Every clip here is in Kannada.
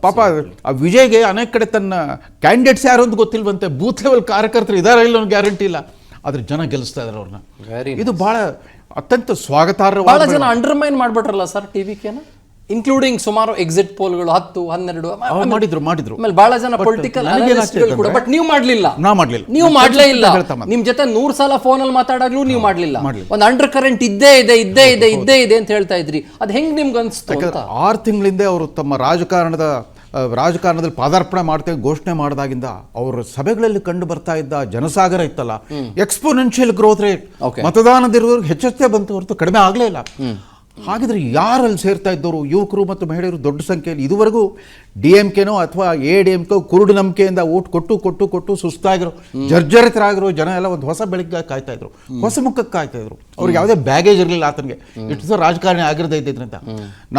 ಪಾಪ ಆ ವಿಜಯ್ಗೆ ಅನೇಕ ಕಡೆ ತನ್ನ ಕ್ಯಾಂಡಿಡೇಟ್ಸ್ ಯಾರು ಅಂತ ಗೊತ್ತಿಲ್ವಂತೆ, ಬೂತ್ ಲೆವೆಲ್ ಕಾರ್ಯಕರ್ತರು ಇದಾರ ಇಲ್ಲ ಅನ್ನೋ ಗ್ಯಾರಂಟಿ ಇಲ್ಲ, ಆದ್ರೆ ಜನ ಗೆಲ್ಲಿಸ್ತಾ ಇದಾರೆ ಅವ್ರನ್ನ. ಇದು ಬಹಳ ಅತ್ಯಂತ ಸ್ವಾಗತಾರ್ಹ. ಬಹಳ ಜನ ಅಂಡರ್ಮೈನ್ ಮಾಡ್ಬಿಟ್ರಲ್ಲ ಸರ್ ಟಿವಿಕೆನ, ಇನ್ಕ್ಲೂಡಿಂಗ್ ಸುಮಾರು ಎಕ್ಸಿಟ್ ಪೋಲ್ಗಳು 10, 12 ಮಾಡಿದ್ರು. ಆಮೇಲೆ ಬಹಳ ಜನ ಪೊಲಿಟಿಕಲ್ ಅನಾಲಿಸ್ಟ್ಗಳು ಕೂಡ, ಬಟ್ ನೀವು ಮಾಡ್ಲಿಲ್ಲ. ನೀವು ಮಾಡ್ಲೇ ಇಲ್ಲ. ನಿಮ್ ಜೊತೆ 100 ಸಲ ಫೋನ್ ಅಲ್ಲಿ ಮಾತಾಡಾಗ್ಲೂ ನೀವು ಮಾಡ್ಲಿಲ್ಲ. ಒಂದು ಅಂಡರ್ ಕರೆಂಟ್ ಇದ್ದೇ ಇದೆ ಅಂತ ಹೇಳ್ತಾ ಇದ್ರಿ. ಅದ್ ಹೆಂಗ್ ನಿಮ್ಗೆ ಅನ್ಸ್ತು? 6 ತಿಂಗಳಿಂದ ಅವರು ತಮ್ಮ ರಾಜಕಾರಣದಲ್ಲಿ ಪಾದಾರ್ಪಣೆ ಮಾಡ್ತೇವೆ ಘೋಷಣೆ ಮಾಡಿದಾಗಿಂದ ಅವರ ಸಭೆಗಳಲ್ಲಿ ಕಂಡು ಬರ್ತಾ ಇದ್ದ ಜನಸಾಗರ ಇತ್ತಲ್ಲ, ಎಕ್ಸ್ಪೋನೆನ್ಷಿಯಲ್ ಗ್ರೋತ್ ರೇಟ್, ಮತದಾನದಿರುವವರೆಗೆ ಹೆಚ್ಚಷ್ಟೇ ಬಂತು ಹೊರತು ಕಡಿಮೆ ಆಗಲೇ ಇಲ್ಲ. ಹಾಗಿದ್ರೆ ಯಾರಲ್ಲಿ ಸೇರ್ತಾ ಇದ್ದವರು ಯುವಕರು ಮತ್ತು ಮಹಿಳೆಯರು ದೊಡ್ಡ ಸಂಖ್ಯೆಯಲ್ಲಿ ಇದುವರೆಗೂ DMKನೋ ಅಥವಾ ADMK ಕುರುಡು ನಂಬಿಕೆಯಿಂದ ಓಟ್ ಕೊಟ್ಟು ಸುಸ್ತಾಗಿರೋ ಜರ್ಜರಿತರಾಗಿರೋ ಜನ ಎಲ್ಲ ಒಂದು ಹೊಸ ಬೆಳಗ್ಗೆ ಕಾಯ್ತಾ ಇದ್ರು, ಹೊಸ ಮುಖಕ್ಕೆ ಕಾಯ್ತಾ ಇದ್ರು. ಅವ್ರಿಗೆ ಯಾವುದೇ ಬ್ಯಾಗೇಜ್ ಇರಲಿಲ್ಲ ಆತನಿಗೆ, ಇಷ್ಟು ರಾಜಕಾರಣಿ ಆಗಿರದೇ ಇದ್ದಿದ್ರಂತ.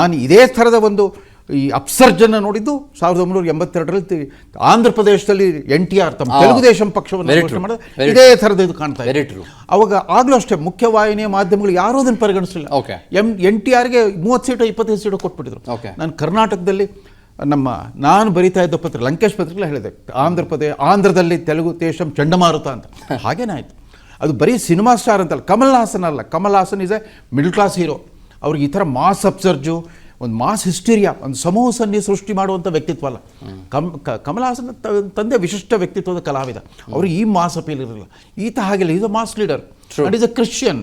ನಾನು ಇದೇ ಥರದ ಒಂದು ಈ ಅಪ್ಸರ್ಜನ್ನ ನೋಡಿದ್ದು 1982ರಲ್ಲಿ ಆಂಧ್ರ ಪ್ರದೇಶದಲ್ಲಿ NTR ತಮ್ಮ ತೆಲುಗುದೇಶಂ ಪಕ್ಷವನ್ನು ಘೋಷಣೆ ಮಾಡಿದ ಇದೇ ಥರದ ಇದು ಕಾಣ್ತಾ ಇದೆ. ಅವಾಗ ಆಗ್ಲೂ ಅಷ್ಟೇ ಮುಖ್ಯವಾಹಿನಿಯ ಮಾಧ್ಯಮಗಳು ಯಾರೂ ಅದನ್ನು ಪರಿಗಣಿಸಲಿಲ್ಲ. NTRಗೆ 30 ಸೀಟು 25 ಸೀಟು ಕೊಟ್ಬಿಟ್ಟಿದ್ರು. ನಾನು ಕರ್ನಾಟಕದಲ್ಲಿ ನಾನು ಬರಿತಾ ಇದ್ದ ಪತ್ರ ಲಂಕೇಶ್ ಪತ್ರಿಕೆ ಹೇಳಿದೆ, ಆಂಧ್ರದಲ್ಲಿ ತೆಲುಗು ದೇಶಂ ಚಂಡಮಾರುತ ಅಂತ. ಹಾಗೇನೇ ಆಯ್ತು. ಅದು ಬರೀ ಸಿನಿಮಾ ಸ್ಟಾರ್ ಅಂತಲ್ಲ, ಕಮಲ್ ಹಾಸನ್ ಅಲ್ಲ, Kamal Haasan is a middle class hero. ಅವ್ರಿಗೆ ಈ ಥರ ಮಾಸ್ ಅಪ್ಸರ್ಜು, ಒಂದು ಮಾಸ್ ಹಿಸ್ಟೀರಿಯಾ, ಒಂದು ಸಮೂಹ ಸನ್ನಿ ಸೃಷ್ಟಿ ಮಾಡುವಂಥ ವ್ಯಕ್ತಿತ್ವ ಅಲ್ಲ. ಕಮಲ್ ಹಾಸನ್ ತಂದೆ ವಿಶಿಷ್ಟ ವ್ಯಕ್ತಿತ್ವದ ಕಲಾವಿದ. ಅವ್ರಿಗೆ ಈ ಮಾಸ್ ಅಪೀಲ್ ಇರಲಿಲ್ಲ. ಈತ ಹಾಗಿಲ್ಲ, is a mass leader and is a Christian.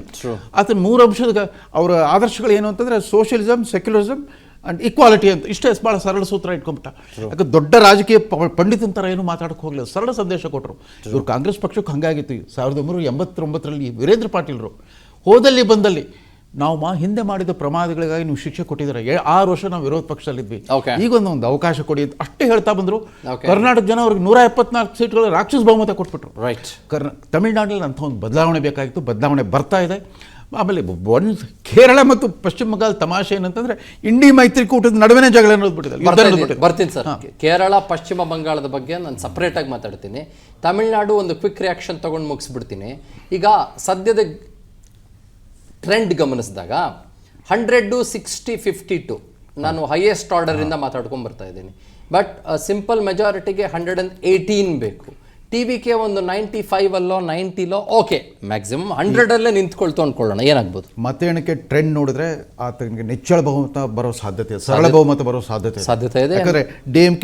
ಆತನ 3 ಅಂಶದ ಅವರ ಆದರ್ಶಗಳು ಏನು ಅಂತಂದರೆ ಸೋಷಿಯಲಿಸಮ್, ಸೆಕ್ಯುಲರಿಸಮ್ ಅಂಡ್ ಈಕ್ವಾಲಿಟಿ ಅಂತ. ಇಷ್ಟೇ ಭಾಳ ಸರಳ ಸೂತ್ರ ಇಟ್ಕೊಂಬಿಟ್ಟ. ಯಾಕೆ ದೊಡ್ಡ ರಾಜಕೀಯ ಪಂಡಿತನ ಥರ ಏನು ಮಾತಾಡೋಕೆ ಹೋಗಲಿಲ್ಲ, ಸರಳ ಸಂದೇಶ ಕೊಟ್ಟರು. ಇವರು ಕಾಂಗ್ರೆಸ್ ಪಕ್ಷಕ್ಕೆ ಹಂಗಾಗಿತ್ತು. 1989ರಲ್ಲಿ ವೀರೇಂದ್ರ ಪಾಟೀಲ್ರು ಹೋದಲ್ಲಿ ಬಂದಲ್ಲಿ ನಾವು ಹಿಂದೆ ಮಾಡಿದ ಪ್ರಮಾದಗಳಿಗಾಗಿ ನೀವು ಶಿಕ್ಷೆ ಕೊಟ್ಟಿದ್ದೀರ, 6 ವರ್ಷ ನಾವು ವಿರೋಧ ಪಕ್ಷದಲ್ಲಿದ್ವಿ, ಈಗೊಂದು ಅವಕಾಶ ಕೊಡಿ ಅಂತ ಅಷ್ಟೇ ಹೇಳ್ತಾ ಬಂದರು. ಕರ್ನಾಟಕ ಜನ ಅವ್ರಿಗೆ 174 ಸೀಟ್ಗಳು ರಾಕ್ಷಸ ಬಹುಮತ ಕೊಟ್ಬಿಟ್ರು. ತಮಿಳುನಾಡಿನಲ್ಲಿ ಅಂಥ ಒಂದು ಬದಲಾವಣೆ ಬೇಕಾಗಿತ್ತು, ಬದಲಾವಣೆ ಬರ್ತಾ ಇದೆ. ಆಮೇಲೆ ಕೇರಳ ಮತ್ತು ಪಶ್ಚಿಮ ಬಂಗಾಳ ತಮಾಷೆ ಏನಂತಂದ್ರೆ ಇಂಡಿ ಮೈತ್ರಿಕೂಟದ ನಡುವೆ ಜಗಳ ಅನ್ನೋದು ಬರ್ತೀನಿ ಸರ್. ಕೇರಳ ಪಶ್ಚಿಮ ಬಂಗಾಳದ ಬಗ್ಗೆ ನಾನು ಸಪ್ರೇಟ್ ಆಗಿ ಮಾತಾಡ್ತೀನಿ. ತಮಿಳುನಾಡು ಒಂದು ಕ್ವಿಕ್ ರಿಯಾಕ್ಷನ್ ತಗೊಂಡು ಮುಗಿಸ್ಬಿಡ್ತೀನಿ. ಈಗ ಸದ್ಯದ ಟ್ರೆಂಡ್ ಗಮನಿಸಿದಾಗ 100, 60, 52 ನಾನು ಹೈಯೆಸ್ಟ್ ಆರ್ಡರಿಂದ ಮಾತಾಡ್ಕೊಂಡು ಬರ್ತಾ ಇದ್ದೀನಿ. ಬಟ್ ಸಿಂಪಲ್ ಮೆಜಾರಿಟಿಗೆ 118 ಬೇಕು. TVK ಒಂದು 95 90 ಓಕೆ, ಮ್ಯಾಕ್ಸಿಮಮ್ 100 ನಿಂತ್ಕೊಳ್ತು ಅನ್ಕೊಳ್ಳೋಣ, ಏನಾಗ್ಬೋದು? ಮತ ಎಣಿಕೆ ಟ್ರೆಂಡ್ ನೋಡಿದ್ರೆ ಆತನಿಗೆ ನಿಚ್ಚಳ ಬಹುಮತ ಬರೋ ಸಾಧ್ಯತೆ, ಸರಳ ಬಹುಮತ ಬರೋ ಸಾಧ್ಯತೆ ಇದೆ. ಯಾಕಂದ್ರೆ DMK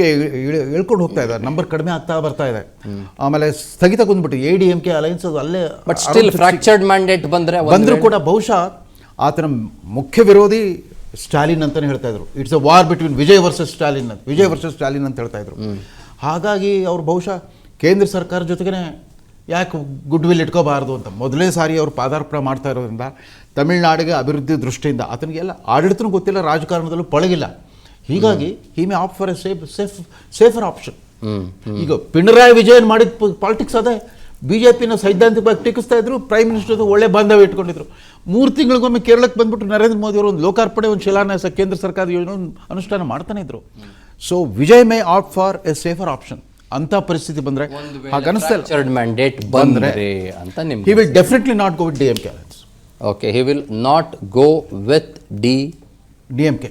ಹೇಳ್ಕೊಂಡು ಹೋಗ್ತಾ ಇದೆ, ನಂಬರ್ ಕಡಿಮೆ ಆಗ್ತಾ ಬರ್ತಾ ಇದೆ. ಆಮೇಲೆ ಸ್ಥಗಿತ ಕೊಂಡ್ಬಿಟ್ಟು ADMK ಅಲೈನ್ಸ್ ಅದು ಅಲ್ಲೇ, ಬಟ್ ಸ್ಟಿಲ್ ಫ್ರಾಕ್ಚರ್ಡ್ ಮ್ಯಾಂಡೇಟ್ ಬಂದರೂ ಕೂಡ ಬಹುಶಃ ಆತನ ಮುಖ್ಯ ವಿರೋಧಿ ಸ್ಟಾಲಿನ್ ಅಂತಾನೆ ಹೇಳ್ತಾ ಇದ್ರು. It's a war between Vijay versus Stalin ಅಂತ ಹೇಳ್ತಾ ಇದ್ರು. ಹಾಗಾಗಿ ಅವ್ರು ಬಹುಶಃ ಕೇಂದ್ರ ಸರ್ಕಾರ ಜೊತೆಗೇ ಯಾಕೆ ಗುಡ್ ವಿಲ್ ಇಟ್ಕೋಬಾರ್ದು ಅಂತ ಮೊದಲೇ ಸಾರಿ ಅವರು ಪಾದಾರ್ಪಣೆ ಮಾಡ್ತಾ ಇರೋದ್ರಿಂದ ತಮಿಳುನಾಡಿಗೆ ಅಭಿವೃದ್ಧಿ ದೃಷ್ಟಿಯಿಂದ ಆತನಿಗೆಲ್ಲ ಆಡಳಿತನೂ ಗೊತ್ತಿಲ್ಲ, ರಾಜಕಾರಣದಲ್ಲೂ ಪಳಗಿಲ್ಲ. ಹೀಗಾಗಿ he may opt for a safer option. ಈಗ ಪಿಣರಾಯಿ ವಿಜಯನ್ ಮಾಡಿದ ಪಾಲಿಟಿಕ್ಸ್ ಅದೇ. BJPನ ಸೈದ್ಧಾಂತಿಕವಾಗಿ ಟೀಕಿಸ್ತಾ ಇದ್ರು, ಪ್ರೈಮ್ ಮಿನಿಸ್ಟರ್ ಒಳ್ಳೆ ಬಾಂಧವ್ಯ ಇಟ್ಕೊಂಡಿದ್ರು. 3 ತಿಂಗಳಿಗೊಮ್ಮೆ ಕೇರಳಕ್ಕೆ ಬಂದ್ಬಿಟ್ಟು ನರೇಂದ್ರ ಮೋದಿ ಅವರು ಒಂದು ಲೋಕಾರ್ಪಣೆ, ಒಂದು ಶಿಲಾನ್ಯಾಸ, ಕೇಂದ್ರ ಸರ್ಕಾರದ ಯೋಜನೆ ಅನುಷ್ಠಾನ ಮಾಡ್ತಾನೆ ಇದ್ರು. So Vijay May opt for a safer option. ಅಂತ ಪರಿಸ್ಥಿತಿ ಬಂದ್ರೆ ಮ್ಯಾಂಡೇಟ್ ಬಂದ್ರೆ ಅಂತ ನಿಮ್ಗೆ, he will definitely not go with DMK. Okay, he will not go with DMK.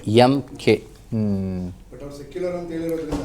But ಅವ್ರು ಸೆಕ್ಯುಲರ್ ಅಂತ ಹೇಳಿರೋದ್ರಿಂದ